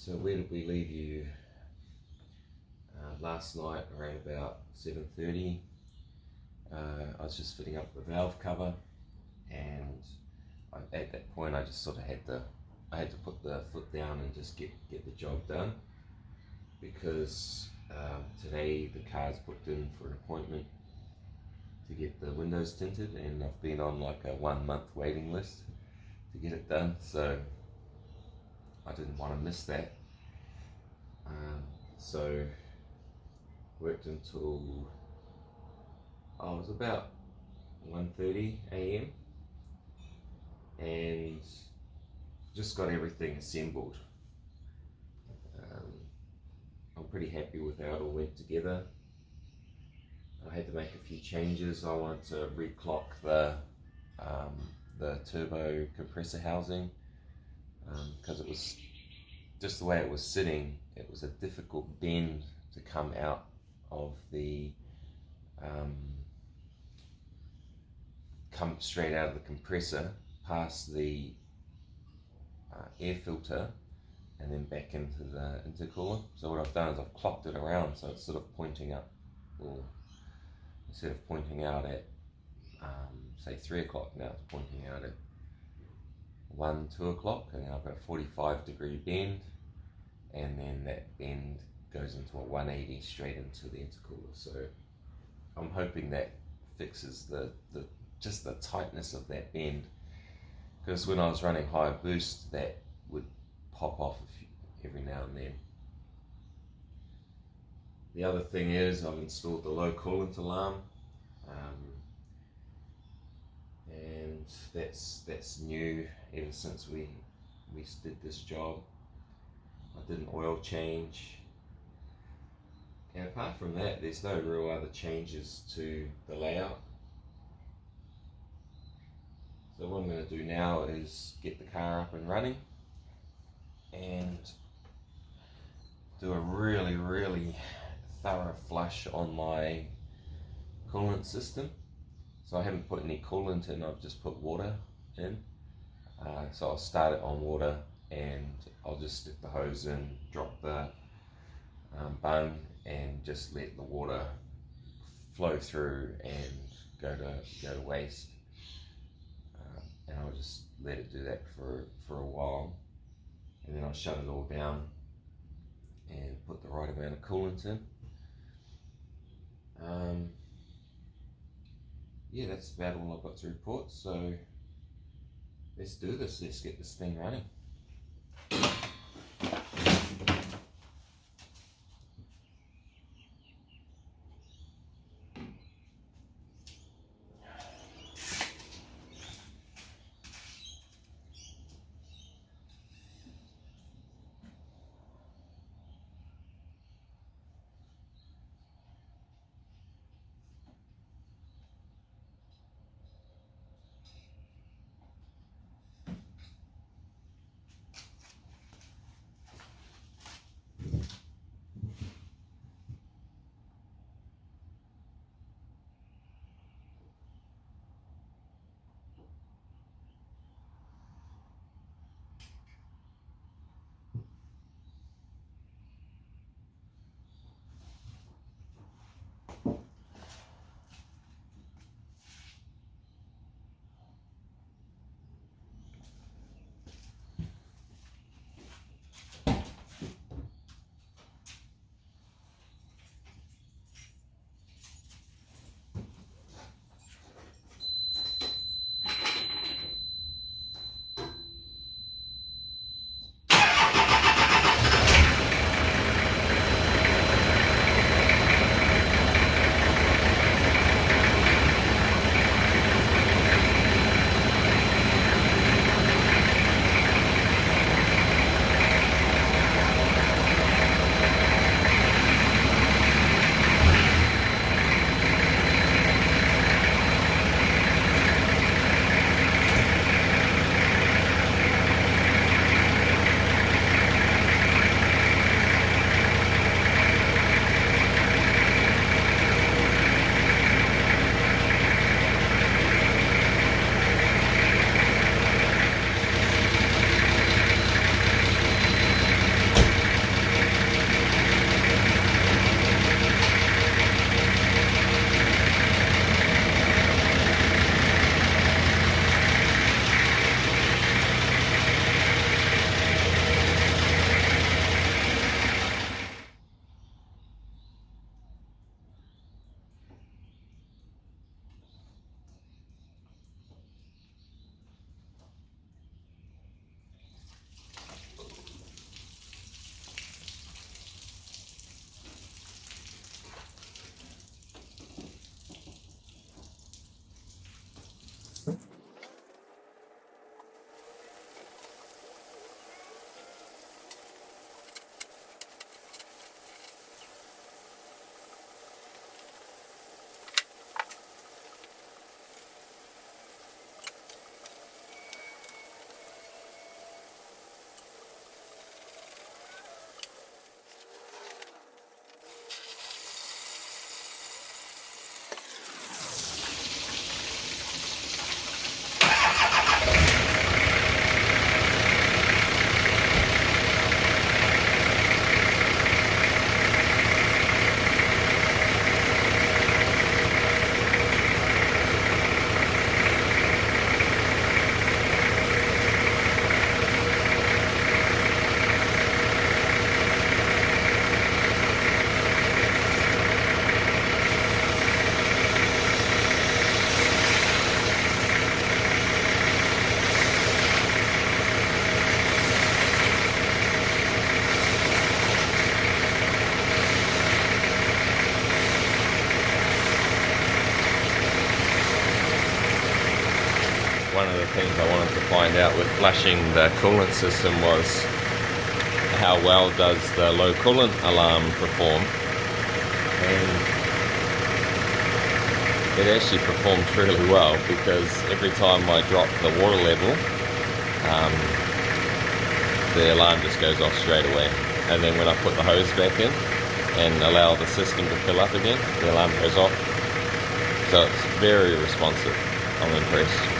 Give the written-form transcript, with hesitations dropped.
So where did we leave you? Last night around about 7:30, I was just fitting up the valve cover, and at that point I just sort of had to put the foot down and just get the job done, because today the car's booked in for an appointment to get the windows tinted, and I've been on like a 1 month waiting list to get it done, so I didn't want to miss that. So worked until it was about 1:30 a.m. and just got everything assembled. I'm pretty happy with how it all went together. I had to make a few changes. I wanted to reclock the turbo compressor housing, because it was just the way it was sitting. It was a difficult bend to come out of the come straight out of the compressor past the air filter and then back into the intercooler. So what I've done is I've clocked it around so it's sort of pointing up, or instead of pointing out at say 3 o'clock, now it's pointing out at 1, 2 o'clock, and now I've got a 45-degree bend, and then that bend goes into a 180 straight into the intercooler. So I'm hoping that fixes just the tightness of that bend, because when I was running high boost, that would pop off every now and then. The other thing is I've installed the low coolant alarm, and that's new ever since we did this job. I did an oil change, and apart from that, there's no real other changes to the layout. So what I'm going to do now is get the car up and running and do a really thorough flush on my coolant system. So I haven't put any coolant in, I've just put water in. So I'll start it on water, and I'll just stick the hose in, drop the bung, and just let the water flow through and go to waste. And I'll just let it do that for a while, and then I'll shut it all down and put the right amount of coolant in. Yeah, that's about all I've got to report, so let's do this, let's get this thing running. one of the things I wanted to find out with flushing the coolant system was how well does the low coolant alarm perform, and it actually performs really well, because every time I drop the water level, the alarm just goes off straight away, and then when I put the hose back in and allow the system to fill up again, the alarm goes off. So it's very responsive. I'm impressed.